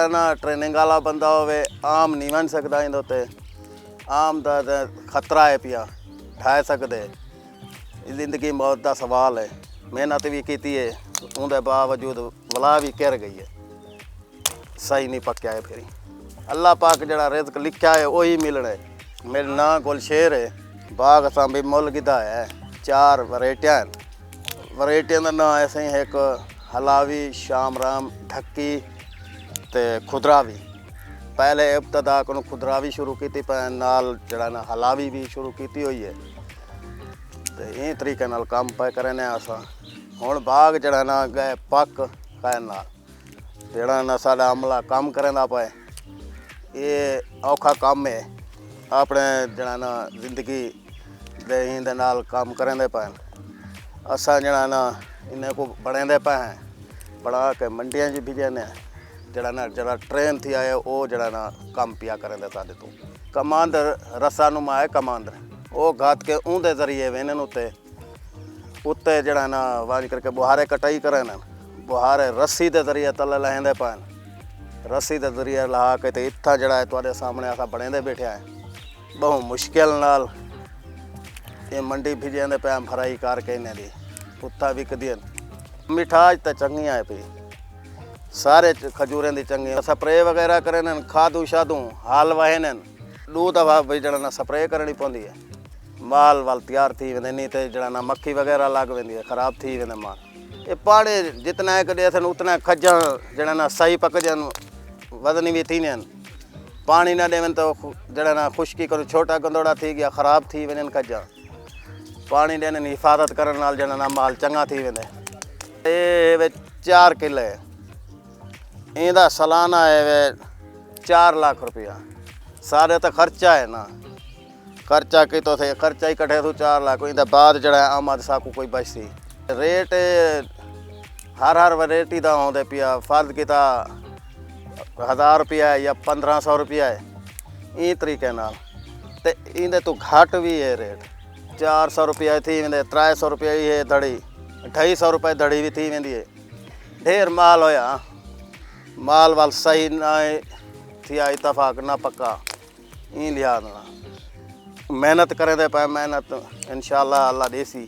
जड़ा ना ट्रेनिंग वाला बंदा होवे आम नहीं बन सकता इंदे उत्ते आम दा खतरा है पिया ढाई सकते जिंदगी मौत का सवाल है मेहनत भी की है उनके बावजूद वला भी घिर गई है सही नहीं पक्या है फिर अल्लाह पाक जड़ा रिज़्क लिखा है वही मिलना है मेरा नाम गुलशेर है बाग असां भी मुल गिदा है 4 वैरायटियां वैरायटियां का नाम ऐसे ही एक हलावी शाम राम ढक्की ते खुदरावी पहले इब्तदा को खुदरावी शुरू की नाल जड़ा ना हलावी भी शुरू की हुई है तो इस तरीके नाल काम पे करने असां हुण बाग जड़ा ना गए पक कहना जड़ा ना साडा अमला काम करेंदा पाए ये औखा काम है अपने जड़ा ना जिंदगी दे नाल काम करेंदे पाए असां जड़ा ना इन्हें को बनेंदे पाए हैं बना के मंडियां च भेजने जड़ा ना जड़ा ट्रेन थी आए वो जड़ा ना काम पिया करेंदे साडे तो कमांडर रसा नुमा है कमांडर वो घात के ऊंदे जरिए वेने उत्ते उत्ते जड़ा ना वाज करके बुहारे कटाई करें बुहारे रस्सी के जरिए तले लहेंदे पाए रस्सी के जरिए ला के तो इत्था जड़ा है तुहाडे सामने असां बनेंदे बैठे हैं बहु मुश्किल नाल ये मंडी भिजेंदे पे भराई करके इन्हें दी उत्था विकदी मिठाज तो चंगी है पी सारे खजूरें दी चंगी स्प्रे वगैरह करें खादू शादू हाल वहन 2 दफा भाई जड़ा ना स्प्रे करनी पौंदी है माल वाल तैयार थी वेंदे नहीं तो जड़ा ना मक्खी वगैरह लग वेंदी है खराब थी वेंदे माल ये पानी जितना है कदे असन उतना खजा जड़ा ना सही पकजन वजनी भी थी पानी ना देवन तो जड़ा ना खुश्की करो छोटा गंदोड़ा थी गया खराब थी वञनि खजा पानी देने हिफाजत करने नाल जड़ा ना माल चंगा थी वेंदे ये 4 किले इंदा सालाना है वे 4 लाख रुपया सारे तो खर्चा है ना खर्चा की तो थे खर्चा ही कटे तो 4 लाख इंदा बाद जड़ा आमद साकू कोई बचती रेट हर वैरायटी का आते पिया फर्ज किता 1000 रुपया है या 1500 रुपया है इस तरीके नाल ते इंदे तो घट भी है रेट 400 रुपया थी वेंदे 300 रुपया ही है धड़ी 250 रुपये धड़ी भी थी वेंदी है ढेर माल होया माल वाल सही ना थिया इतफाक ना पक्का ई लिहाज ना मेहनत करें दे पाए मेहनत इंशाअल्लाह अल्लाह देसी